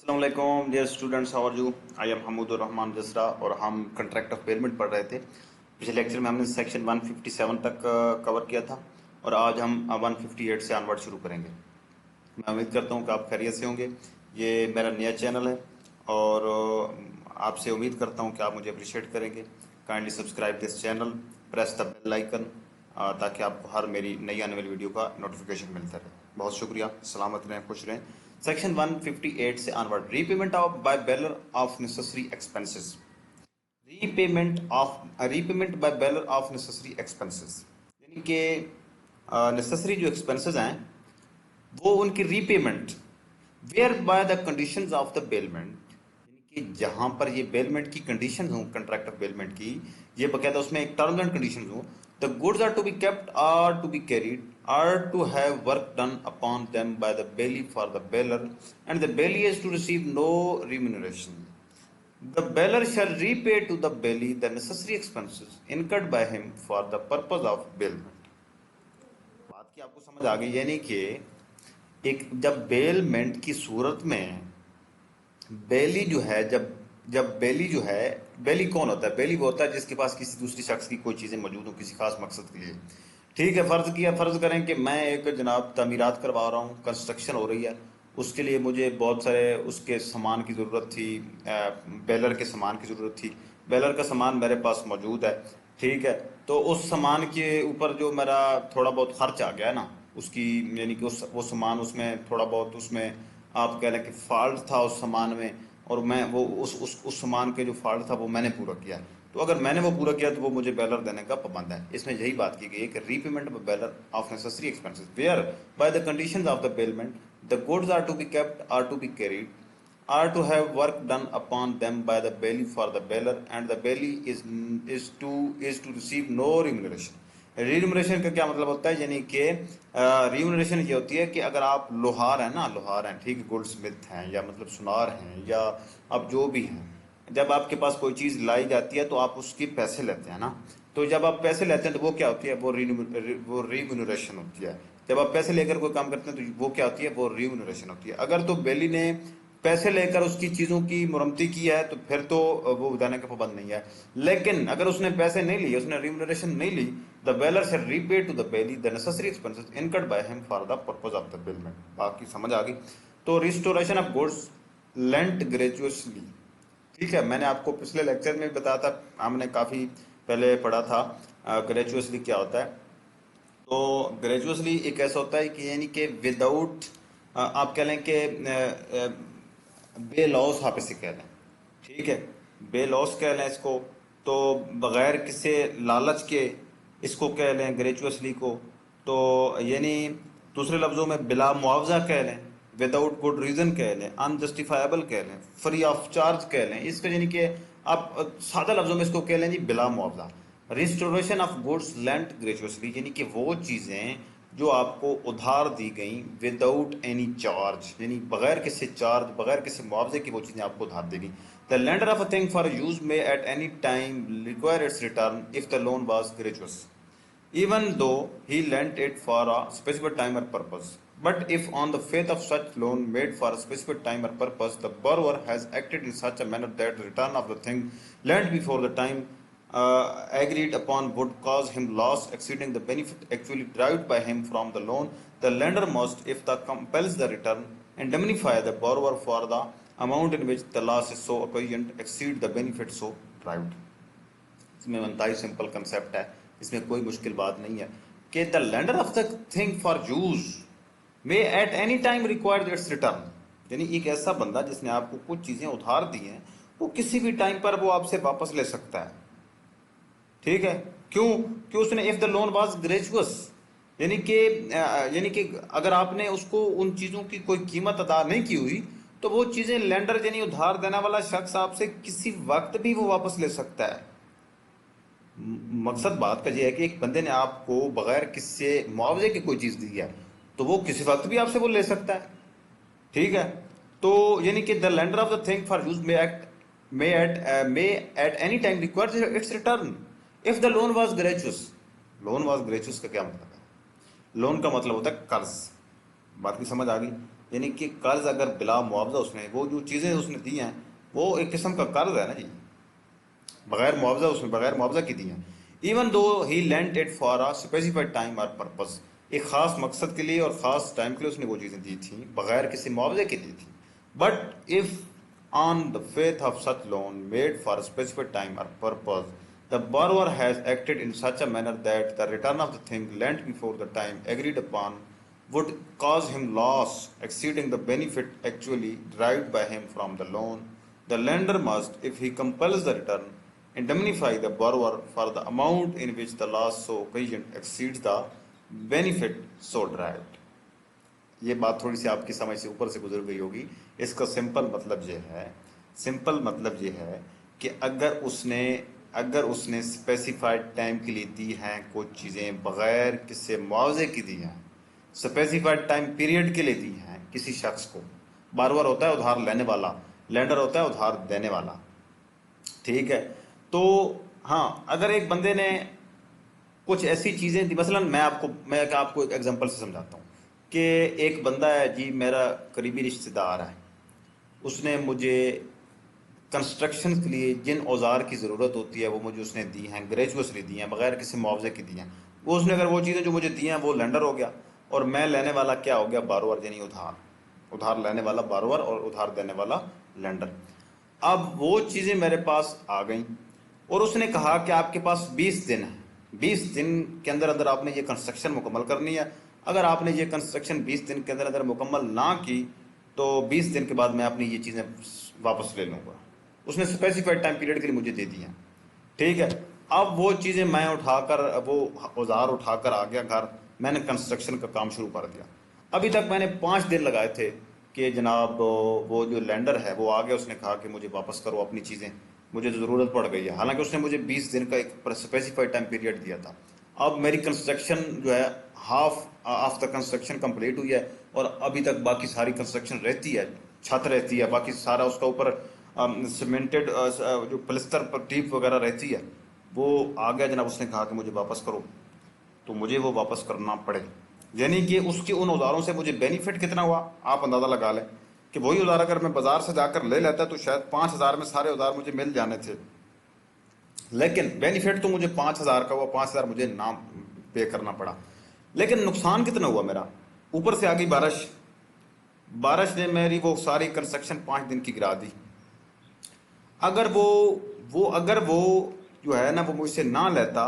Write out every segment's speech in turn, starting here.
अस्सलाम वालेकुम dear students, how are you? I am Hamoodur Rahman Jasra और हम कंट्रैक्ट ऑफ पेमेंट पढ़ रहे थे। पिछले लेक्चर में हमने सेक्शन 157 तक कवर किया था और आज हम 158 से ऑनवर्ड शुरू करेंगे। मैं उम्मीद करता हूँ कि आप खैरियत से होंगे। ये मेरा नया चैनल है और आपसे उम्मीद करता हूँ कि आप मुझे अप्रिशिएट करेंगे। Kindly subscribe this channel, press the bell icon ताकि आपको हर मेरी नई आने वाली वीडियो का नोटिफिकेशन मिलता रहे। बहुत शुक्रिया, सलामत रहें, खुश रहें। सेक्शन 158 से onward, repayment of by bailor of necessary expenses. Repayment by bailor of necessary expenses यानी कि नेसेसरी जो एक्सपेंसेस हैं वो उनकी repayment where by the conditions of the bailment, यानी कि जहां पर ये बेलमेंट की कंडीशंस हो, कंट्रैक्ट ऑफ बेलमेंट की ये बकायदा उसमें एक टर्म्स एंड कंडीशंस हो। The goods are to be kept or to be carried or to have work done upon them by the bailee for the bailor and the bailee is to receive no remuneration. The beller shall repay to the belly the necessary expenses incurred by him for the purpose of bailment। बात की आपको समझ आ गई? यानी कि एक जब बेलमेंट की सूरत में बेली जो है, जब जब बेली जो है, बेली कौन होता है? बेली वो होता है जिसके पास किसी दूसरी शख्स की कोई चीज़ें मौजूद हो किसी खास मकसद के लिए। ठीक है, फ़र्ज़ करें कि मैं एक जनाब तमीरात करवा रहा हूँ, कंस्ट्रक्शन हो रही है, उसके लिए मुझे बहुत सारे उसके सामान की ज़रूरत थी, बेलर के सामान की ज़रूरत थी। बेलर का सामान मेरे पास मौजूद है, ठीक है। तो उस सामान के ऊपर जो मेरा थोड़ा बहुत खर्च आ गया है ना, उसकी यानी कि उस वो सामान उसमें थोड़ा बहुत उसमें आप कह लें कि फॉल्ट था उस सामान में, और मैं वो उस सामान के जो फॉल्ट था वो मैंने पूरा किया। तो अगर मैंने वो पूरा किया तो वो मुझे बेलर देने का पाबंद है। इसमें यही बात की गई है कि repayment by bailor of necessary expenses where by the conditions of the bailment the goods are to be kept or to be carried are to have work done upon them by the bailey for the bailor and the bailey is to receive no remuneration। Remuneration का क्या मतलब होता है? यानी कि remuneration ये होती है कि अगर आप लोहार हैं ना, लोहार हैं, ठीक है, गोल्ड स्मिथ हैं या मतलब सुनार हैं या अब जो भी हैं, जब आपके पास कोई चीज़ लाई जाती है तो आप उसके पैसे लेते हैं ना। तो जब आप पैसे लेते हैं तो वो क्या होती है? वो रिम्यूनरेशन होती है। जब आप पैसे लेकर कोई काम करते हैं तो वो क्या होती है? वो रिम्यूनरेशन होती है। अगर तो बेली ने पैसे लेकर उसकी चीज़ों की मुरम्मती की है तो फिर तो वो देने का पाबंद नहीं है। लेकिन अगर उसने पैसे नहीं लिए, उसने रिम्यूनरेशन नहीं ली, the bailor shall repay to the bailee the necessary expenses incurred by him for the purpose of the bailment. बाकी समझ आ गई? तो restoration of goods lent gratuitously, ठीक है। मैंने आपको पिछले लेक्चर में बताया था, हमने काफ़ी पहले पढ़ा था ग्रेजुअसली क्या होता है। तो ग्रेजुअसली एक ऐसा होता है कि यानी कि विदाउट, आप कह लें कि बे लॉस आप इसे कह लें, ठीक है, बे लॉस कह लें इसको। तो बगैर किसी लालच के इसको कह लें ग्रेजुअसली को। तो यानी दूसरे लफ्ज़ों में बिला मुआवजा कह लें, विदाउट गुड रीज़न कह लें, अनजस्टिफाइबल कह लें, फ्री ऑफ चार्ज कह लें। इसका यानी कि आप सादा लफ्ज़ों में इसको कह लें जी बिला मुआवजा। रिस्टोरेशन ऑफ गुड्स लेंट ग्रेजुअसली यानी कि वो चीज़ें जो आपको उधार दी गई विदाउट एनी चार्ज, यानी बगैर किसी चार्ज, बगैर किसी मुआवजे की वो चीज़ें आपको उधार दी गई। The lender of a thing for use may at any time require its return if the loan was gratuitous even though he lent it for a specific time or purpose। But if on the faith of such loan made for a specific time or purpose, the borrower has acted in such a manner that the return of the thing lent before the time agreed upon would cause him loss exceeding the benefit actually derived by him from the loan, the lender must, if the compels the return, indemnify the borrower for the amount in which the loss is so occasioned exceed the benefit so derived। इसमें बनता ही simple concept है, इसमें कोई मुश्किल बात नहीं है कि the lender of the thing for use may at any time required its return, यानी एक ऐसा बंदा जिसने आपको कुछ चीजें उधार दी हैं वो किसी भी टाइम पर वो आपसे वापस ले सकता है, ठीक है। क्यों? कि उसने इफ द लोन वाज ग्रेजुअस, यानी कि अगर आपने उसको उन चीजों की कोई कीमत अदा नहीं की हुई तो वो चीजें लेंडर यानी उधार देने वाला शख्स आपसे किसी वक्त भी वो वापस ले सकता है। मकसद बात का यह है कि एक बंदे ने आपको बगैर किसी मुआवजे की कोई चीज़ दी है तो वो किसी वक्त भी आपसे वो ले सकता है, ठीक है। तो यानी कि the lender of the thing for use may at any time requires its return if the loan was gratuitous. Loan was gratuitous का क्या मतलब है? लोन का मतलब होता है कर्ज। बात की समझ आ गई? यानी कि कर्ज अगर बिला मुआवजा उसने वो जो चीज़ें उसने दी हैं वो एक किस्म का कर्ज है ना जी, बगैर मुआवजा उसने बगैर मुआवजा की दी हैं। Even though he lent it for a specified time और पर्पस, एक खास मकसद के लिए और ख़ास टाइम के लिए उसने वो चीज़ें दी थी, बगैर किसी मुआवजे के दी थी। But if on the faith of such loan made for a specific time or purpose, the borrower has acted in such a manner that the return of the thing lent before the time agreed upon would cause him loss exceeding the benefit actually derived by him from the loan. The lender must, if he compels the return, indemnify the borrower for the amount in which the loss so occasioned exceeds the benefit so derived. ये बात थोड़ी सी आपकी समझ से ऊपर से गुजर गई होगी। इसका सिंपल मतलब ये है कि अगर उसने स्पेसिफाइड टाइम के लिए दी हैं कुछ चीज़ें बगैर किसी मुआवजे की दी हैं, स्पेसिफाइड टाइम पीरियड के लिए दी हैं किसी शख्स को, बारवर होता है उधार लेने वाला, लेंडर होता है उधार देने वाला, ठीक है। तो हाँ, अगर एक बंदे ने कुछ ऐसी चीज़ें दी, मसलन मैं आपको एक एग्जांपल से समझाता हूँ कि एक बंदा है जी, मेरा करीबी रिश्तेदार है, उसने मुझे कंस्ट्रक्शन के लिए जिन औजार की ज़रूरत होती है वो मुझे उसने दी हैं, ग्रेजुअसली दी हैं, बगैर किसी मुआवजे की दी हैं। वो उसने अगर वो चीज़ें जो मुझे दी हैं वो लेंडर हो गया और मैं लेने वाला क्या हो गया, बारोवर, यानी उधार लेने वाला बारोवर और उधार देने वाला लेंडर। अब वो चीज़ें मेरे पास आ गई और उसने कहा कि आपके पास 20 दिन है, 20 दिन के अंदर अंदर आपने ये कंस्ट्रक्शन मुकम्मल करनी है। अगर आपने ये कंस्ट्रक्शन 20 दिन के अंदर अंदर मुकम्मल ना की तो 20 दिन के बाद मैं अपनी ये चीज़ें वापस ले लूँगा। उसने स्पेसिफाइड टाइम पीरियड के लिए मुझे दे दी हैं, ठीक है। अब वो चीज़ें मैं उठाकर, वो औजार उठाकर आ गया घर, मैंने कंस्ट्रक्शन का काम शुरू कर दिया। अभी तक मैंने 5 दिन लगाए थे कि जनाब वो जो लेंडर है वो आ गया, उसने कहा कि मुझे वापस करो अपनी चीज़ें, मुझे तो ज़रूरत पड़ गई है। हालांकि उसने मुझे 20 दिन का एक स्पेसिफाइड टाइम पीरियड दिया था। अब मेरी कंस्ट्रक्शन जो है half of the construction complete हुई है और अभी तक बाकी सारी कंस्ट्रक्शन रहती है, छत रहती है, बाकी सारा उसका ऊपर सीमेंटेड जो प्लस्तर पर टीप वगैरह रहती है, वो आ गया जनाब। उसने कहा कि मुझे वापस करो, तो मुझे वो वापस करना पड़े। यानी कि उसके उन औजारों से मुझे बेनिफिट कितना हुआ, आप अंदाज़ा लगा लें कि वही औजार अगर मैं बाजार से जाकर ले लेता तो शायद 5,000 में सारे औजार मुझे मिल जाने थे, लेकिन बेनिफिट तो मुझे 5,000 का हुआ, 5,000 मुझे ना पे करना पड़ा। लेकिन नुकसान कितना हुआ मेरा, ऊपर से आ गई बारिश ने मेरी वो सारी कंस्ट्रक्शन 5 दिन की गिरा दी। अगर वो जो है ना वो मुझसे ना लेता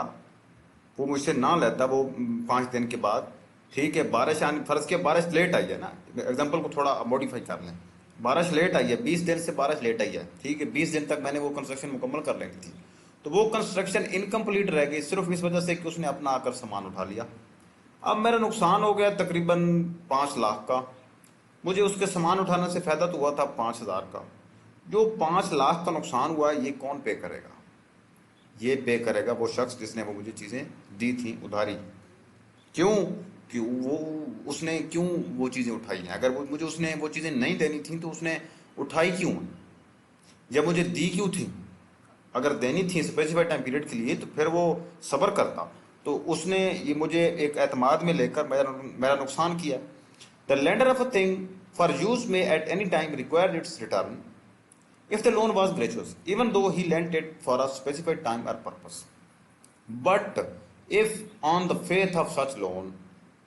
वो 5 दिन के बाद, ठीक है, बारिश आने, फर्ज के बारिश लेट आई है ना, एग्जांपल को थोड़ा मॉडिफाई कर लें, बारिश लेट आई है, 20 दिन से बारिश लेट आई है, ठीक है, 20 दिन तक मैंने वो कंस्ट्रक्शन मुकम्मल कर लेनी थी, तो वो कंस्ट्रक्शन इनकम्प्लीट रह गई सिर्फ इस वजह से कि उसने अपना आकर सामान उठा लिया। अब मेरा नुकसान हो गया तकरीबन 5 लाख का। मुझे उसके सामान उठाने से फ़ायदा तो हुआ था 5,000 का। जो 5 लाख का नुकसान हुआ ये कौन पे करेगा? ये पे करेगा वो शख्स जिसने वो मुझे चीज़ें दी थी उधारी। क्यों उसने क्यों वो चीज़ें उठाई हैं? अगर वो मुझे उसने वो चीज़ें नहीं देनी थी तो उसने उठाई क्यों, या मुझे दी क्यों थी? अगर देनी थी स्पेसिफाइड टाइम पीरियड के लिए तो फिर वो सब्र करता। तो उसने ये मुझे एक एतमाद में लेकर मेरा नुकसान किया। The lender of a thing for use may at any time required its return if the loan was gratuitous, even though he lent it for a specified time or purpose. But if on the faith of such loan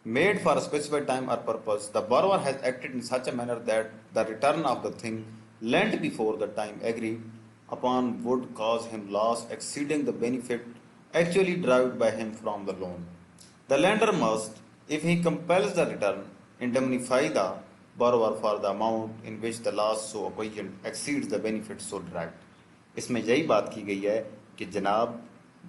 made for a specified time or purpose, the borrower has acted in such a manner that the return of the thing lent before the time agreed upon would cause him loss exceeding the benefit actually derived by him from the loan, the lender must, if he compels the return, indemnify the borrower for the amount in which the loss so occasioned exceeds the benefit so derived. इसमें यही बात की गई है कि जनाब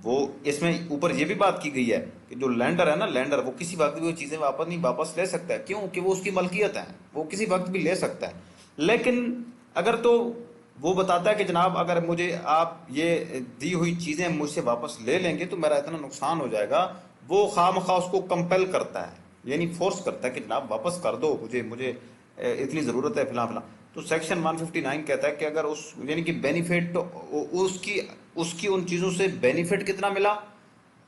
वो, इसमें ऊपर ये भी बात की गई है कि जो लेंडर है ना, लेंडर वो किसी वक्त भी वो चीज़ें वापस ले सकता है। क्यों? कि वो उसकी मलकियत है, वो किसी वक्त भी ले सकता है। लेकिन अगर तो वो बताता है कि जनाब अगर मुझे आप ये दी हुई चीज़ें मुझसे वापस ले लेंगे तो मेरा इतना नुकसान हो जाएगा, वो खामखा उसको कंपेल करता है, यानी फोर्स करता है कि जनाब वापस कर दो, मुझे इतनी ज़रूरत है फिलहाल। तो सेक्शन 159 कहता है कि अगर उस, यानी कि बेनिफिट उसकी उन चीज़ों से बेनिफिट कितना मिला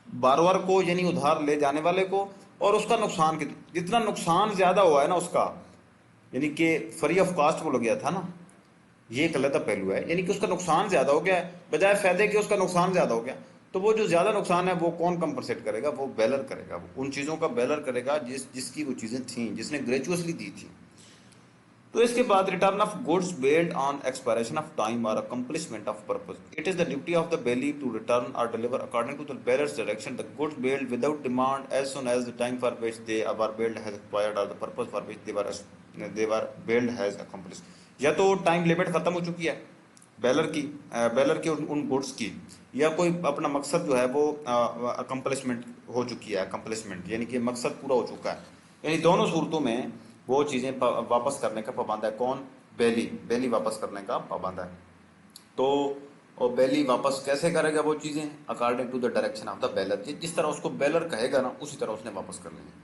बारवर को, यानी उधार ले जाने वाले को, और उसका नुकसान जितना नुकसान ज़्यादा हुआ है ना उसका, यानी कि फ्री ऑफ कॉस्ट बोला गया था ना, ये एक अलग पहलू है, यानी कि उसका नुकसान ज्यादा हो गया है बजाय फायदे के, उसका नुकसान ज्यादा हो गया। तो वो जो ज्यादा नुकसान है वो कौन कंपनसेट करेगा? वो बेलर करेगा, वो उन चीजों का बेलर करेगा जिसकी वो चीजें थी, जिसने ग्रेजुअसली दी थी। तो इसके बाद return of goods bailed on expiration of time और accomplishment of purpose, it is the duty of the bailee to return और deliver according to the bailor's directions the goods bailed without demand as soon as the time for which they were bailed has expired और the purpose for which they were bailed has accomplish. या तो time limit खत्म हो चुकी है baler की, baler के उन गुड्स की, या कोई अपना मकसद जो है वो अकम्पलिशमेंट हो चुकी है, अकम्पलिशमेंट यानी कि मकसद पूरा हो चुका है। यानी दोनों सूरतों में वो चीजें वापस करने का पाबंद है कौन? बेली, बेली वापस करने का पाबंद है। तो और बेली वापस कैसे करेगा वो चीजें? According to the direction of the bailor, जिस तरह उसको बेलर कहेगा ना उसी तरह उसने वापस कर लेंगे।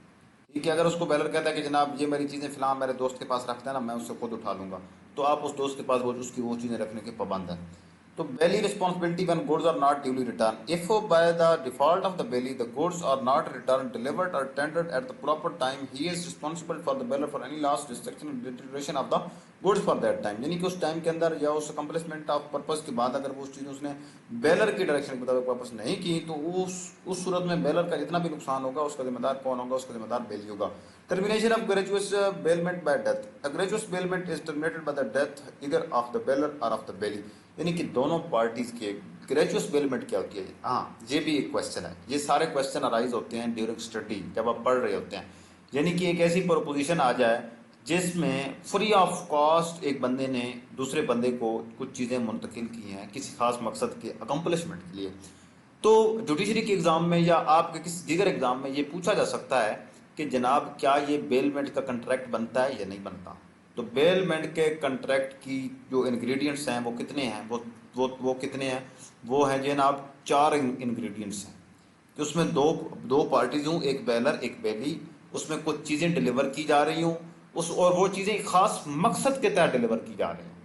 ठीक है, अगर उसको बेलर कहता है कि जनाब ये मेरी चीजें फिलहाल मेरे दोस्त के पास रखते हैं ना, मैं उससे खुद उठा लूंगा, तो आप उस दोस्त के पास वो उसकी वो चीजें रखने के पाबंद है। तो belly responsibility when goods are not duly returned. If by the default of the belly the goods are not returned, delivered or tendered at the proper time, he is responsible for the bearer for any loss, destruction or deterioration of the goods for that time. यानी कि उस time के अंदर या उस accomplishment of purpose के बाद अगर वो उस चीज़ उसने बेलर की डायरेक्शन के मुताबिक वापस नहीं की, तो उस सूरत में बेलर का जितना भी नुकसान होगा उसका जिम्मेदार कौन होगा? उसका जिम्मेदार बेली होगा। Termination of gratuitous bailment by death. A gratuitous bailment is terminated by the death either of the bailor or of the bailey. यानी कि दोनों पार्टीज के ग्रेजुअस बेलमेंट क्या होती है? हाँ, ये भी एक क्वेश्चन है। ये सारे क्वेश्चन अराइज होते हैं ड्यूरिंग स्टडी, जब आप पढ़ रहे होते हैं। यानी कि एक ऐसी प्रोपोजिशन आ जाए जिसमें फ्री ऑफ कॉस्ट एक बंदे ने दूसरे बंदे को कुछ चीज़ें मुंतकिल की हैं किसी खास मकसद के अकम्पलिशमेंट के लिए। तो जुडिशरी के एग्जाम में या आपके किसी दीगर एग्जाम में ये पूछा जा सकता है कि जनाब क्या ये बेलमेंट का कंट्रैक्ट बनता है या नहीं बनता। तो बेलमेंट के कंट्रैक्ट की जो इंग्रेडिएंट्स हैं वो कितने हैं? वो कितने हैं? वो हैं जनाब 4 इंग्रेडिएंट्स हैं कि उसमें दो दो पार्टीज हूँ, एक बेलर एक बेली, उसमें कुछ चीज़ें डिलीवर की जा रही हूँ उस, और वो चीज़ें एक खास मकसद के तहत डिलीवर की जा रही हैं।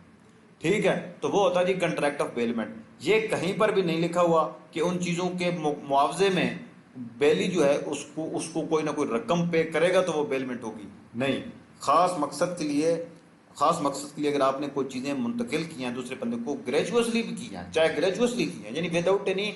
ठीक है, तो वो होता है जी कंट्रैक्ट ऑफ बेलमेंट। ये कहीं पर भी नहीं लिखा हुआ कि उन चीज़ों के मुआवजे में बेली जो है उसको उसको कोई ना कोई रकम पे करेगा तो वो बेलमेंट होगी। नहीं, खास मकसद के लिए, खास मकसद के लिए अगर आपने कोई चीज़ें मुंतकिल की हैं दूसरे बंदे को, ग्रेजुअसली भी की हैं, चाहे ग्रेजुअसली की हैं यानी विदाउट एनी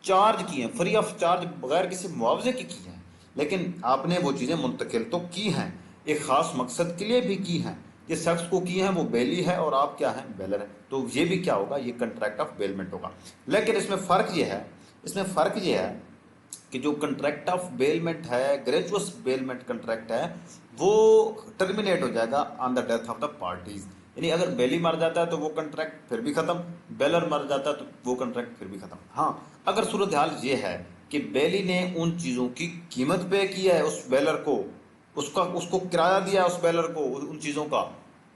चार्ज की हैं, फ्री ऑफ चार्ज, बगैर किसी मुआवजे की हैं, लेकिन आपने वो चीज़ें मुंतकिल तो की हैं, एक खास मकसद के लिए भी की हैं, जिस शख्स को की हैं वो बेली है और आप क्या हैं? बेलर है। तो ये भी क्या होगा? ये कंट्रैक्ट ऑफ बेलमेंट होगा। लेकिन इसमें फ़र्क ये है, इसमें फ़र्क ये है कि जो कंट्रैक्ट ऑफ बेलमेंट है, ग्रेजुअस बेलमेंट कंट्रैक्ट है, वो टर्मिनेट हो जाएगा on the death of the parties. यानी अगर बेली मर जाता है तो वो कंट्रैक्ट फिर भी खत्म, बेलर मर जाता है तो वो कंट्रैक्ट फिर भी खत्म। हाँ, अगर सूरत हाल ये है कि बेली ने उन चीज़ों की कीमत पे किया है उस बेलर को, उसका उसको किराया दिया है उस बेलर को उन चीज़ों का,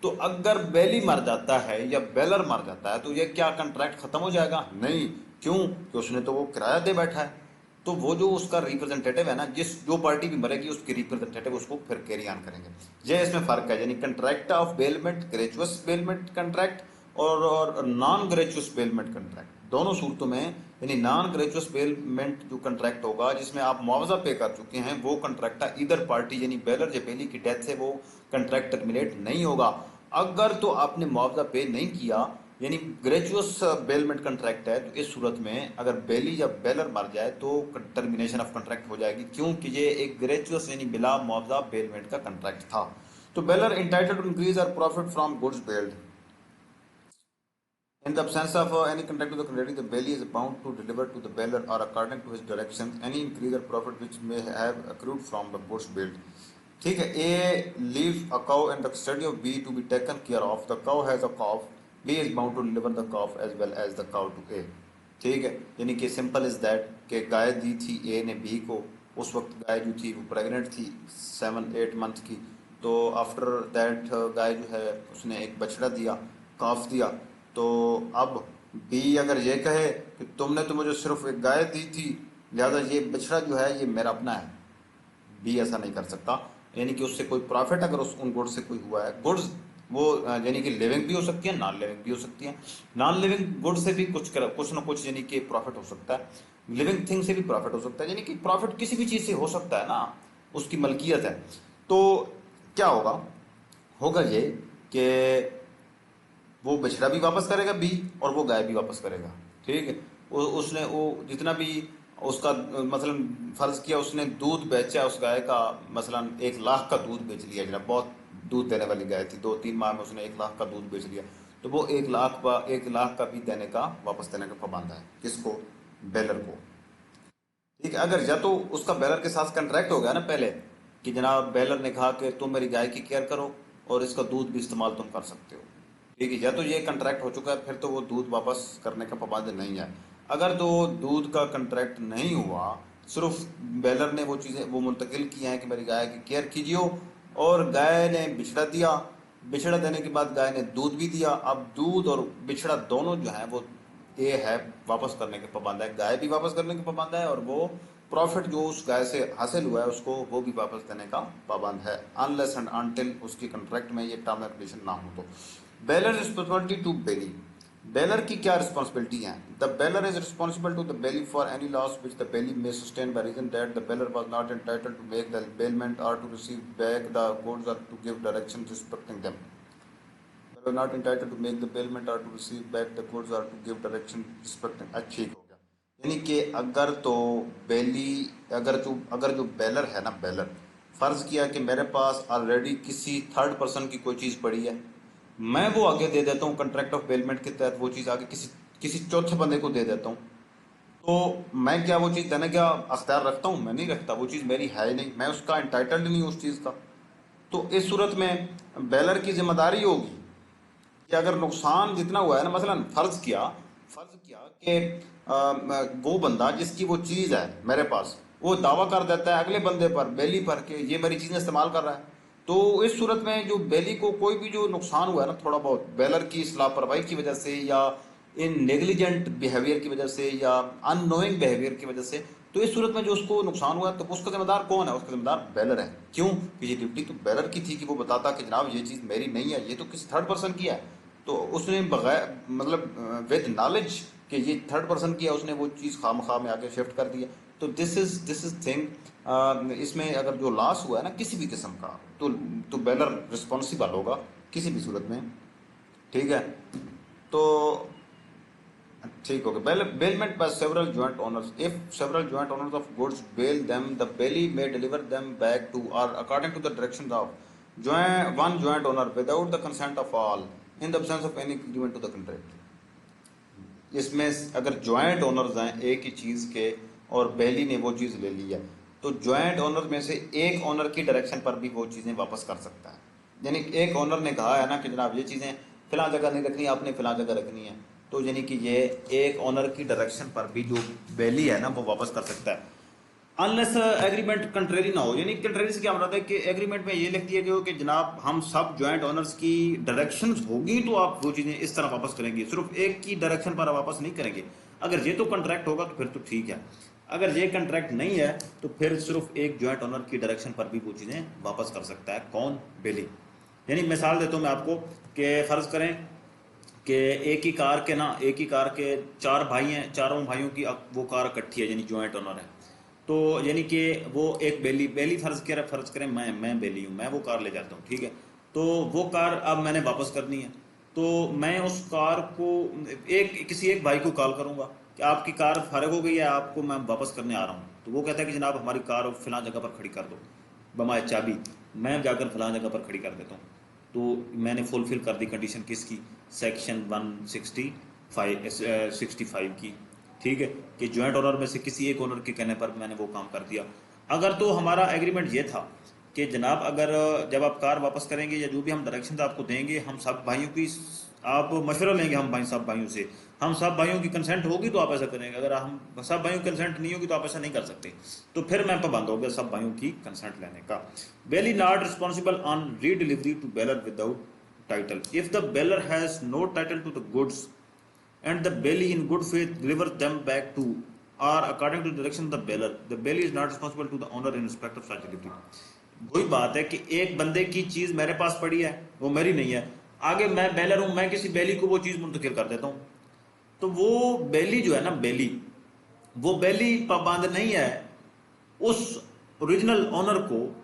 तो अगर बेली मर जाता है या बेलर मर जाता है तो ये क्या कंट्रैक्ट खत्म हो जाएगा? नहीं। क्यों? कि उसने तो वो किराया दे बैठा है। तो वो जो उसका रिप्रेजेंटेटिव है ना, जिस जो पार्टी भी मरेगी उसके रिप्रेजेंटेटिव उसको फिर कैरी ऑन करेंगे। ये इसमें फर्क है। यानी contract of bailment, gratuitous bailment contract और नॉन ग्रेजुअस बेलमेंट कंट्रैक्ट, दोनों सूरतों में यानी नॉन ग्रेजुअस बेलमेंट जो कंट्रैक्ट होगा जिसमें आप मुआवजा पे कर चुके हैं, वो कंट्रैक्ट है इधर पार्टी यानी बेलर या बेली की डेथ से वो कंट्रैक्ट टर्मिनेट नहीं होगा। अगर तो आपने मुआवजा पे नहीं किया यानी ग्रेजुअस बेलमेंट कंट्रैक्ट है, तो इस सूरत में अगर बेली या बेलर मर जाए तो टर्मिनेशन ऑफ कंट्रैक्ट हो जाएगी, क्योंकि ये एक ग्रेजुअस यानी बिला मुआवजा बेलमेंट का कंट्रैक्ट था। तो बेलर इंटाइटल्ड टू इंक्रीज और profit from goods bailed in the absence of any contract to the contracting, the bailey is bound to deliver to the bailor or according to his directions any increase or profit which may have accrued from the goods billed. ठीक है, A leaves a cow in the custody of B to be taken care of. The cow has a calf. B is bound to deliver the calf as well as the cow to A. ठीक है, यानी कि simple is that कि गाय दी थी A ने B को, उस वक्त गाय जो थी वो प्रेग्नेंट थी 7-8 मंथ की। तो आफ्टर दैट गाय जो है उसने एक बछड़ा दिया, काफ दिया। तो अब बी अगर ये कहे कि तुमने तो मुझे सिर्फ एक गाय दी थी लिहाजा ये बछड़ा जो है ये मेरा अपना है, बी ऐसा नहीं कर सकता। यानी कि उससे कोई प्रॉफिट अगर उस उन गुड्स से कोई हुआ है, गुड्स वो यानी कि लिविंग भी हो सकती है, नॉन लिविंग भी हो सकती है। नॉन लिविंग गुड से भी कुछ ना कुछ यानी कि प्रॉफिट हो सकता है, लिविंग थिंग से भी प्रॉफिट हो सकता है। यानी कि प्रॉफिट किसी भी चीज़ से हो सकता है ना, उसकी मलकियत है। तो क्या होगा? होगा ये कि वो बछड़ा भी वापस करेगा बी, और वो गाय भी वापस करेगा। ठीक है, उसने वो जितना भी उसका मसलन फर्ज किया उसने दूध बेचा उस गाय का, मसलन 1 लाख का दूध बेच लिया, जरा बहुत दूध देने वाली गाय थी, 2-3 माह में उसने 1 लाख का दूध बेच लिया, तो वो 1 लाख का भी देने का, वापस देने का पाबंद है। किसको? बेलर को। ठीक है, अगर या तो उसका बेलर के साथ कॉन्ट्रैक्ट हो गया ना पहले, कि जनाब बेलर ने कहा कि तुम मेरी गाय की केयर करो और इसका दूध भी इस्तेमाल तुम कर सकते हो। ठीक है, या तो ये कॉन्ट्रैक्ट हो चुका है, फिर तो वो दूध वापस करने का पाबंद नहीं है। अगर तो दूध का कॉन्ट्रैक्ट नहीं हुआ, सिर्फ बेलर ने वो चीज़ें वो मुंतकिल की हैं कि मेरी गाय की केयर कीजिए, और गाय ने बिछड़ा दिया, बिछड़ा देने के बाद गाय ने दूध भी दिया, अब दूध और बिछड़ा दोनों जो है वो ये है वापस करने के पाबंद है, गाय भी वापस करने के पाबंद है, और वो प्रॉफिट जो उस गाय से हासिल हुआ है उसको वो भी वापस देने का पाबंद है, अनलेस एंड अनटिल उसकी कॉन्ट्रैक्ट में ये टर्म एंड कंडीशन ना हो तो। Bailor responsibility to bailee. Bailor की क्या रिस्पॉन्सिबिलिटी है? The bailor is responsible to the bailee for any loss which the bailee may sustain by reason that the bailor was not entitled to make the bailment और to receive back the goods और to give direction respecting them. They were not entitled to make the payment or to receive back the goods or to give direction respecting। अच्छा, ठीक हो गया। यानी कि अगर तो बेली, अगर जो बेलर है ना, बेलर फर्ज किया कि मेरे पास ऑलरेडी किसी थर्ड पर्सन की कोई चीज़ पड़ी है, मैं वो आगे दे देता हूँ कॉन्ट्रैक्ट ऑफ बेलमेंट के तहत, वो चीज़ आगे किसी किसी चौथे बंदे को दे देता हूँ, तो मैं क्या वो चीज़ देने का अख्तियार रखता हूँ? मैं नहीं रखता, वो चीज़ मेरी है ही नहीं, मैं उसका एंटाइटल्ड नहीं हूँ उस चीज़ का। तो इस सूरत में बेलर की जिम्मेदारी होगी कि अगर नुकसान जितना हुआ है ना, मसलन फर्ज किया कि वो बंदा जिसकी वो चीज़ है मेरे पास, वो दावा कर देता है अगले बंदे पर, बेली पर, के ये मेरी चीज़ें इस्तेमाल कर रहा है, तो इस सूरत में जो बेली को कोई भी जो नुकसान हुआ है ना थोड़ा बहुत, बेलर की इस लापरवाही की वजह से या इन नेग्लिजेंट बिहेवियर की वजह से या अननोइंग बिहेवियर की वजह से, तो इस सूरत में जो उसको नुकसान हुआ है तो उसका जिम्मेदार कौन है? उसका जिम्मेदार बेलर है। क्यों? कि ये ड्यूटी तो बेलर की थी कि वो बताता कि जनाब ये चीज़ मेरी नहीं है, ये तो किसी थर्ड पर्सन की है, तो उसने बगैर मतलब विद नॉलेज कि ये थर्ड पर्सन किया, उसने वो चीज़ खामखा में आके शिफ्ट कर दिया। तो दिस इज थिंग, इसमें अगर जो लॉस हुआ है ना किसी भी किस्म का, तो बेलर रिस्पॉन्सिबल होगा किसी भी सूरत में। ठीक है, तो ठीक हो गया। Bailment by several joint owners, if several joint owners of goods bail them the bailee may deliver them back to और according to the directions of one joint owner without the consent of all in the absence of any agreement to the contract. इसमें अगर joint owners हैं एक ही चीज़ के और बेली ने वो चीज़ ले ली है, तो जॉइंट ओनर में से एक ओनर की डायरेक्शन पर भी वो चीज़ें वापस कर सकता है। यानी एक ओनर ने कहा है ना कि जनाब ये चीज़ें फिलहाल जगह नहीं रखनी, आपने फिलहाल जगह रखनी है, तो यानी कि ये एक ओनर की डायरेक्शन पर भी जो बेली है ना वो वापस कर सकता है, अनलेस एग्रीमेंट कंट्रेरी ना हो। यानी कंट्रेरी से क्या मतलब है कि एग्रीमेंट में ये लिख दिया गया हो कि जनाब हम सब जॉइंट ओनर्स की डायरेक्शन होगी तो आप वो चीज़ें इस तरह वापस करेंगे, सिर्फ एक की डायरेक्शन पर वापस नहीं करेंगे। अगर ये तो कंट्रैक्ट होगा तो फिर तो ठीक है, अगर ये कंट्रैक्ट नहीं है तो फिर सिर्फ एक जॉइंट ओनर की डायरेक्शन पर भी वो चीज़ें वापस कर सकता है। कौन? बेली। यानी मिसाल देता हूँ मैं आपको कि फ़र्ज़ करें कि एक ही कार के 4 भाई हैं, चारों भाइयों की अब वो कार इकट्ठी है, यानी जॉइंट ओनर है। तो यानी कि वो एक बेली फर्ज करें मैं बेली हूँ, मैं वो कार ले जाता हूँ। ठीक है, तो वो कार अब मैंने वापस करनी है, तो मैं उस कार को किसी एक भाई को कॉल करूंगा कि आपकी कार फारिग हो गई है, आपको मैं वापस करने आ रहा हूँ। तो वो कहता है कि जनाब हमारी कार फलां जगह पर खड़ी कर दो, बमाए चाबी। मैं जाकर फलां जगह पर खड़ी कर देता हूँ, तो मैंने फुलफिल कर दी कंडीशन किसकी? सेक्शन 165 की। ठीक है, कि जॉइंट ओनर में से किसी एक ओनर के कहने पर मैंने वो काम कर दिया। अगर तो हमारा एग्रीमेंट ये था कि जनाब अगर जब आप कार वापस करेंगे या जो भी हम डायरेक्शन आपको देंगे, हम सब भाइयों की आप मशवरा लेंगे, सब भाइयों से, हम सब भाइयों की कंसेंट होगी तो आप ऐसा करेंगे, अगर हम सब भाइयों की कंसेंट नहीं होगी तो आप ऐसा नहीं कर सकते। तो फिर मैं पाबंद हो गया सब भाइयों की कंसेंट लेने का। Bailee not responsible on redelivery to bailor without title if the beller has no title to the goods and the belly in good faith delivers them back to or according to the direction of the belly is not responsible to the owner in respect of such delivery। वही बात है कि एक बंदे की चीज मेरे पास पड़ी है, वो मेरी नहीं है, आगे मैं बेलर हूं, मैं किसी बेली को वो चीज मुंतकिल कर देता हूं, तो वो बेली जो है ना, वो बेली पाबंद नहीं है उस ओरिजिनल ओनर को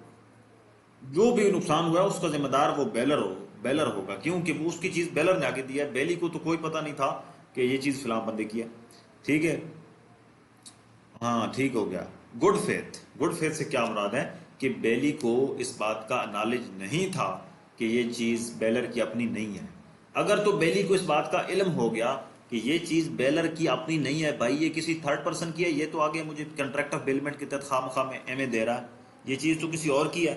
जो भी नुकसान हुआ है उसका जिम्मेदार वो बेलर होगा, क्योंकि वो उसकी चीज बेलर ने आगे दिया है, बेली को तो कोई पता नहीं था कि ये चीज फिलहाल बंदे की है। ठीक है। हाँ ठीक हो गया। गुड फेथ से क्या मुराद है कि बेली को इस बात का नॉलेज नहीं था कि ये चीज बेलर की अपनी नहीं है। अगर तो बेली को इस बात का इल्म हो गया कि ये चीज बेलर की अपनी नहीं है, भाई ये किसी थर्ड पर्सन की है, ये तो आगे मुझे कंट्रैक्ट ऑफ बेलमेंट के तहत खाम में एमए दे रहा है, ये चीज तो किसी और की है,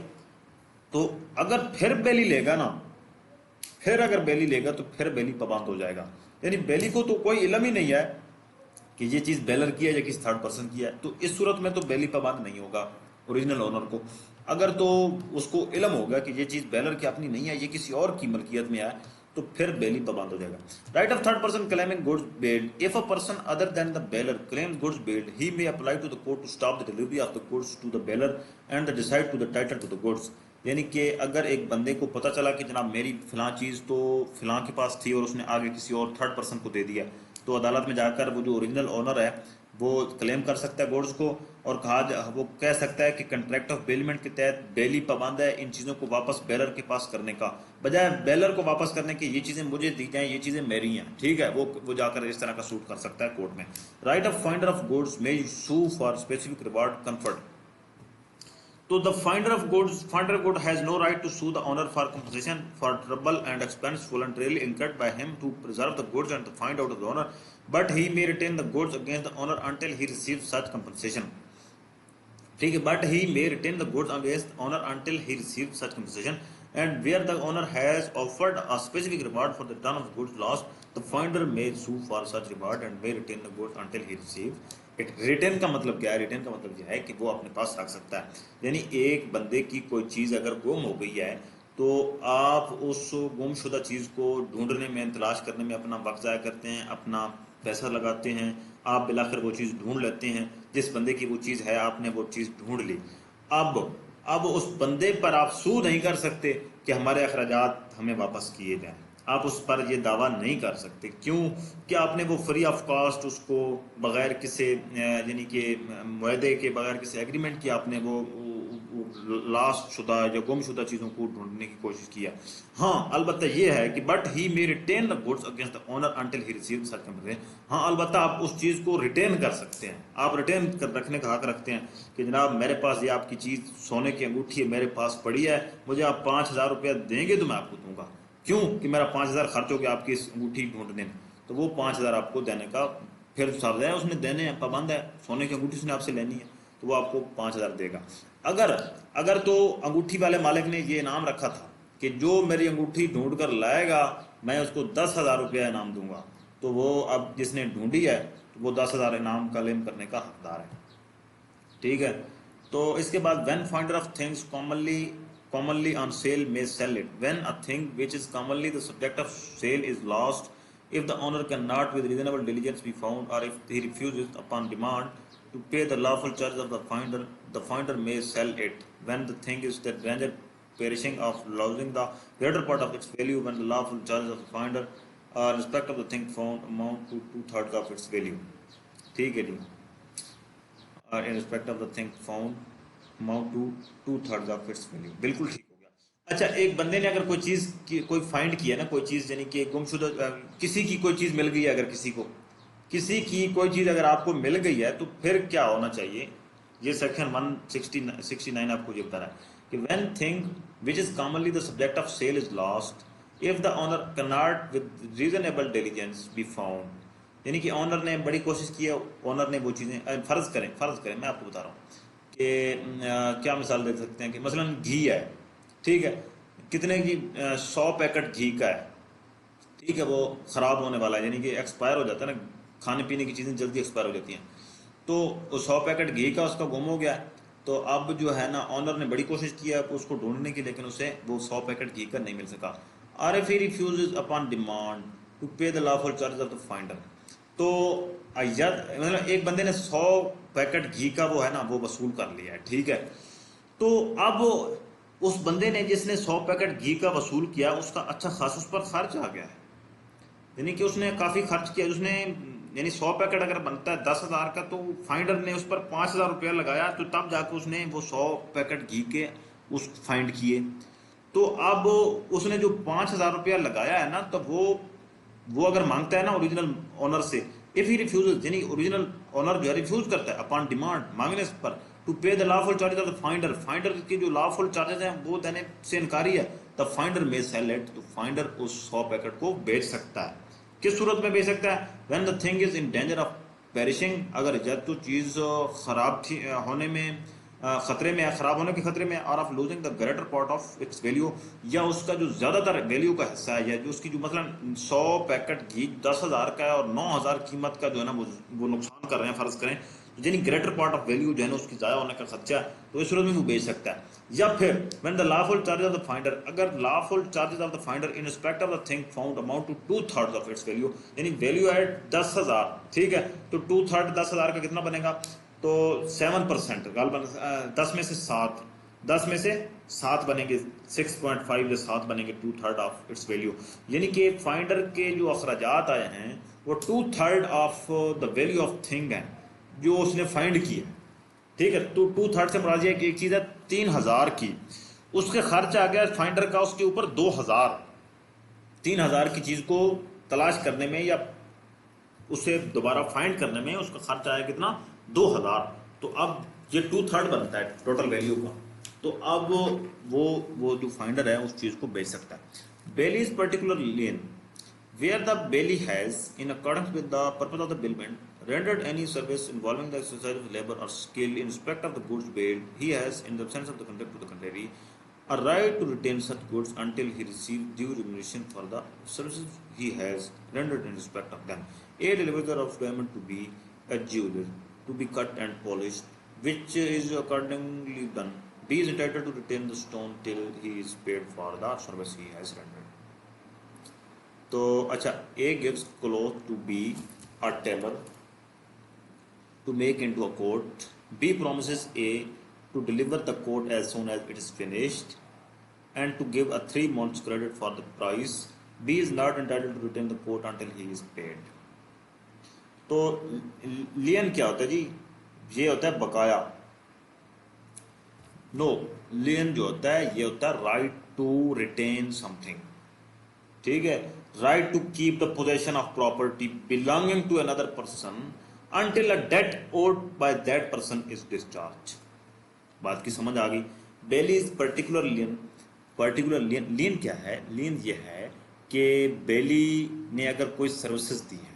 तो अगर फिर बेली लेगा ना, फिर अगर बेली लेगा तो फिर बेली पाबंद हो जाएगा। यानी बेली को तो कोई इल्म ही नहीं है कि ये चीज बेलर की है या किसी थर्ड पर्सन की है, तो इस सूरत में तो बेली पाबंद नहीं होगा ओरिजिनल ओनर को। अगर तो उसको इल्म होगा कि ये चीज बेलर की अपनी नहीं है, ये किसी और की मलकियत में है, तो फिर बेली पाबंद हो जाएगा। Right of third person claiming goods bailed, if a person other than the bailor claims goods bailed he may apply to the court to stop the delivery of the goods to the bailor and the decide to the title to the goods. यानी कि अगर एक बंदे को पता चला कि जनाब मेरी फिलां चीज तो फिलां के पास थी और उसने आगे किसी और थर्ड पर्सन को दे दिया, तो अदालत में जाकर वो जो ओरिजिनल ओनर है वो क्लेम कर सकता है गुड्स को, और वो कह सकता है कि कंट्रैक्ट ऑफ बेलमेंट के तहत बेली पाबंद है इन चीज़ों को वापस बेलर के पास करने का, बजाय बेलर को वापस करने के ये चीज़ें मुझे दी जाएं, ये चीज़ें मेरी हैं। ठीक है, वो जाकर इस तरह का सूट कर सकता है कोर्ट में। Right of finder of goods may sue for specific reward comfort, तो the finder of good has no right to sue the owner for compensation for trouble and expense voluntarily incurred by him to preserve the goods and to find out of the owner, but he may retain the goods against the owner until he receives such compensation. ठीक है, but he may retain the goods against the owner until he receives such compensation, and where the owner has offered a specific reward for the return of the goods lost, the finder may sue for such reward and may retain the goods until he receives it. Retain का मतलब क्या है? Retain का मतलब यह है कि वो अपने पास रख सकता है। यानी एक बंदे की कोई चीज़ अगर गुम हो गई है तो आप उस गुमशुदा चीज़ को ढूंढने में, तलाश करने में अपना वक्त ज़ाया करते हैं, अपना पैसा लगाते हैं, आप बिलाखिर वो चीज़ ढूंढ लेते हैं। जिस बंदे की वो चीज़ है आपने वो चीज़ ढूंढ ली, अब अब उस बंदे पर आप सू नहीं कर सकते कि हमारे अखराजात हमें वापस किए जाएं। आप उस पर ये दावा नहीं कर सकते, क्यों कि आपने वो फ्री ऑफ कॉस्ट उसको बगैर किसी यानी कि मुआहदे के, बगैर किसी एग्रीमेंट के आपने वो लास्ट शुदा या गुमशुदा चीज़ों को ढूंढने की कोशिश किया। हाँ अलबत्ता ये है कि but he may retain the goods against the owner until he receive such compensation. हाँ अलबत्ता आप उस चीज़ को रिटेन कर सकते हैं, आप रिटेन कर रखने का हक रखते हैं कि जनाब मेरे पास ये आपकी चीज़ सोने की अंगूठी है, मेरे पास पड़ी है, मुझे आप 5,000 रुपया देंगे तो मैं आपको दूंगा, क्यों कि मेरा 5,000 खर्च हो गया आपकी इस अंगूठी ढूंढने में, तो वो 5,000 आपको देने का फिर साहब है, उसने देने हैं, पाबंद है, सोने की अंगूठी उसने आपसे लेनी है तो वो आपको 5,000 देगा। अगर अगर तो अंगूठी वाले मालिक ने ये इनाम रखा था कि जो मेरी अंगूठी ढूंढ कर लाएगा मैं उसको 10,000 रुपया इनाम दूंगा, तो वो अब जिसने ढूंढी है तो वो 10,000 इनाम का क्लेम करने का हकदार है। ठीक है, तो इसके बाद when finder of things commonly on sale may sell it, when a thing which is commonly the subject of sale is lost, if the owner cannot with reasonable diligence be found, or if he refuses upon demand to pay the lawful charge of the finder may sell it when the thing is the danger perishing of losing the greater part of its value, when the lawful charge of the finder respect of the thing found amount to 2/3 of its value। ठीक है जी, in respect of the thing found amount to 2/3 of its value, बिल्कुल ठीक हो गया। अच्छा, एक बंदे ने अगर कोई चीज कोई फाइंड किया ना, कोई चीज यानी कि गुमशुदा किसी की कोई चीज मिल गई है, अगर किसी की कोई चीज अगर आपको मिल गई है तो फिर क्या होना चाहिए? ये सेक्शन 169 आपको ये बता रहा है कि when thing which is commonly the subject of sale is lost, if the owner cannot with reasonable diligence be found, यानी कि ऑनर ने बड़ी कोशिश की है, ऑनर ने वो चीज़ें फर्ज करें मैं आपको बता रहा हूँ कि क्या मिसाल दे सकते हैं कि मसलन घी है, ठीक है, कितने की 100 पैकेट घी का है, ठीक है, वो ख़राब होने वाला है, यानी कि एक्सपायर हो जाता है ना, खाने पीने की चीज़ें जल्दी एक्सपायर हो जाती हैं, तो 100 पैकेट घी का उसका गुम हो गया, तो अब जो है ना ऑनर ने बड़ी कोशिश की है उसको ढूंढने की, लेकिन उसे वो 100 पैकेट घी का नहीं मिल सका। और if he refuses upon demand to pay the lawful charge of the finder, तो मतलब एक बंदे ने 100 पैकेट घी का वो है ना वो वसूल कर लिया है, ठीक है, तो अब उस बंदे ने जिसने 100 पैकेट घी का वसूल किया उसका अच्छा खास उस पर खर्च आ गया है, यानी कि उसने काफ़ी खर्च किया, उसने यानी 100 पैकेट अगर बनता है 10,000 का, तो फाइंडर ने उस पर 5,000 रुपया लगाया, तो तब जाकर उसने वो 100 पैकेट घी के उस फाइंड किए। तो अब उसने जो 5,000 रुपया लगाया है ना, तो वो अगर मांगता है ना ओरिजिनल ओनर से, इफ ही रिफ्यूजेस, यानी ओरिजिनल ओनर जो है रिफ्यूज करता है अपॉन डिमांड, मांगने पर, to pay the lawful charges of the finder, finder के जो लॉफुल चार्जेस हैं वो देने से इनकारी है, द फाइंडर में सेल इट, तो फाइंडर उस 100 पैकेट को बेच सकता है। किस सूरत में बेच सकता है? When the thing is in danger of perishing, अगर जब तो चीज खराब थी होने में, खतरे में, खराब होने के खतरे में, और of losing the greater part of its value, या उसका जो ज्यादातर वैल्यू का हिस्सा है, या जो उसकी जो मतलब 100 पैकेट घी 10,000 का है और 9,000 कीमत का जो है ना वो नुकसान कर रहे हैं, फर्ज करें, यानी ग्रेटर पार्ट ऑफ वैल्यू जो है ना उसकी ज़्यादा होने का खर्चा, तो इस सूरत में वो बेच सकता है। या फिर when the lawful charges of the finder, अगर lawful charges of the finder in respect of the thing found amount to 2/3 of its value, यानी वैल्यू एट 10,000, ठीक है, तो 2/3 10,000 का कितना बनेगा, तो 7%, गालबन 10 में से 7, 10 में से 7 बनेंगे, 6.5 या 7 बनेंगे 2/3 ऑफ इट्स वैल्यू, यानी कि फाइंडर के जो अखराजात आए हैं वो 2/3 of the value of thing है जो उसने फाइंड की है, ठीक है। तो 2/3 से मुराद है कि एक चीज़ है 3,000 की, उसके खर्च आ गया फाइंडर का उसके ऊपर 2,000, 3,000 की चीज़ को तलाश करने में या उसे दोबारा फाइंड करने में उसका खर्च आया कितना, 2,000। तो अब ये 2/3 बनता है टोटल वैल्यू का, तो अब वो जो फाइंडर है उस चीज़ को बेच सकता है। बेली is particular lane where the bailee has, in accordance with the purpose of the bailment, rendered any service involving the exercise of labor or skill in respect of the goods bailed, he has, in the absence of the contract to the contrary, a right to retain such goods until he receives due remuneration for the services he has rendered in respect of them. A deliverer of diamond to be a jeweler, to be cut and polished, which is accordingly done. B is entitled to retain the stone till he is paid for the service he has rendered. तो अच्छा, A gives cloth to B a tailor to make into a coat, B promises A to deliver the coat as soon as it is finished and to give a 3 months credit for the price, B is not entitled to retain the coat until he is paid. तो lien क्या होता है जी? ये होता है बकाया। No, लियन जो होता है ये होता है राइट टू रिटेन समथिंग, ठीक है, right to keep the possession of property belonging to another person until a debt owed by that person is discharge. बात की समझ आ गई? Bailee is particular lien. Particular lien, lien क्या है? लियन ये है कि बेली ने अगर कोई सर्विसेज दी है,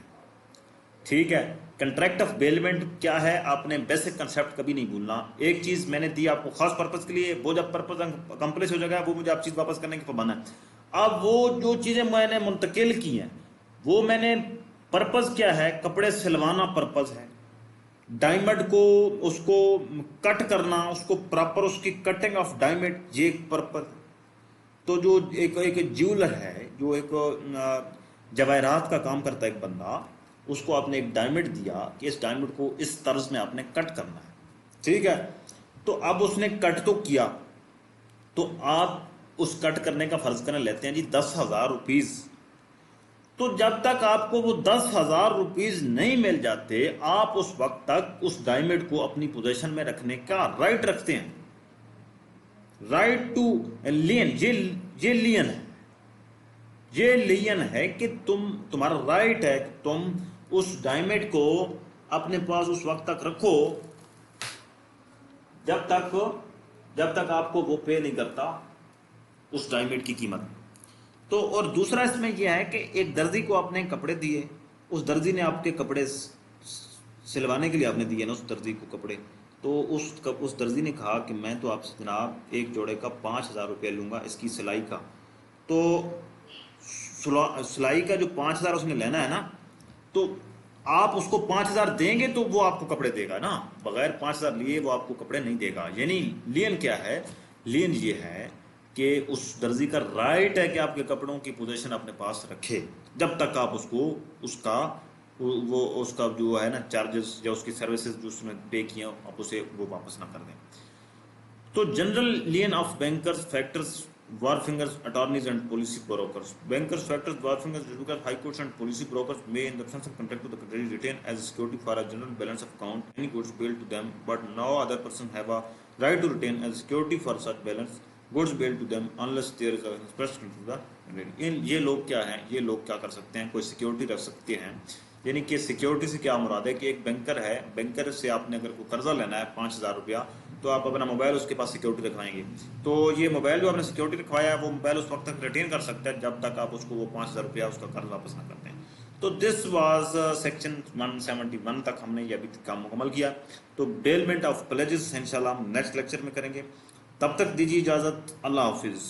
ठीक है, कंट्रैक्ट ऑफ बेलमेंट क्या है, आपने बेसिक कंसेप्ट कभी नहीं भूलना। एक चीज मैंने दी आपको खास पर्पज के लिए, वो जब पर्पज कंप्लीट हो जाएगा वो मुझे आप चीज वापस करने की पाबंद है। अब वो जो चीजें मैंने मुंतकिल की हैं वो मैंने, पर्पज क्या है, कपड़े सिलवाना पर्पज है, डायमंड को उसको कट करना, उसको प्रॉपर उसकी कटिंग ऑफ डायमंड, ये एक पर्पज। तो जो एक ज्वेलर है, जो एक जवाहरात का काम करता है एक बंदा, उसको आपने एक डायमंड दिया कि इस डायमंड को इस तर्ज में आपने कट करना है, ठीक है। तो अब उसने कट तो किया, तो आप उस कट करने का फर्ज करने लेते हैं जी 10,000 रुपीज। तो जब तक आपको वो 10,000 रुपीज नहीं मिल जाते, आप उस वक्त तक उस डायमंड को अपनी पोजीशन में रखने का राइट रखते हैं। राइट टू लियन, ये लियन है, ये लियन है कि तुम्हारा राइट है कि तुम उस डायमंड को अपने पास उस वक्त तक रखो जब तक आपको वो पे नहीं करता उस डायमंड की कीमत। तो और दूसरा इसमें यह है कि एक दर्जी को आपने कपड़े दिए, उस दर्जी ने आपके कपड़े सिलवाने के लिए आपने दिए ना उस दर्जी को कपड़े, तो उस दर्जी ने कहा कि मैं तो आपसे जनाब एक जोड़े का 5,000 रुपया लूँगा इसकी सिलाई का। तो सिलाई का जो 5,000 उसने लेना है ना, तो आप उसको 5,000 देंगे तो वो आपको कपड़े देगा ना, बगैर 5,000 लिए वो आपको कपड़े नहीं देगा। यानी लियन क्या है? लियन ये है कि उस दर्जी का राइट है कि आपके कपड़ों की पोजीशन अपने पास रखे जब तक आप उसको उसका जो है ना चार्जेस या उसकी सर्विसेज जो उसने पे किए आप उसे वो वापस ना कर दें। तो general lien of bankers, factors, wharfingers, attorneys and policy brokers. Bankers, factors, wharfingers, distributors, high courts and policy brokers may in the absence of contract to the contrary retain as security for a general balance of account any goods billed to them, but no other person have a right to retain as security for such balance goods billed to them unless there is a express to the इन ये लोग क्या हैं, ये लोग क्या कर सकते हैं, कोई सिक्योरिटी रख सकते हैं। यानी कि सिक्योरिटी से क्या मुराद है कि एक बैंकर है, बैंकर से आपने अगर कोई कर्जा लेना है 5,000 रुपया, तो आप अपना मोबाइल उसके पास सिक्योरिटी रखवाएंगे। तो ये मोबाइल जो आपने सिक्योरिटी रखवाया है वो मोबाइल उस वक्त तक रिटेन कर सकता है जब तक आप उसको वो 5,000 रुपया उसका कर्ज वापस ना करते हैं। तो दिस वाज सेक्शन 171 तक हमने ये अभी काम मुकम्मल किया। तो बेलमेंट ऑफ प्लेजेस इंशाल्लाह हम नेक्स्ट लेक्चर में करेंगे। तब तक दीजिए इजाज़त, अल्लाह हाफिज़।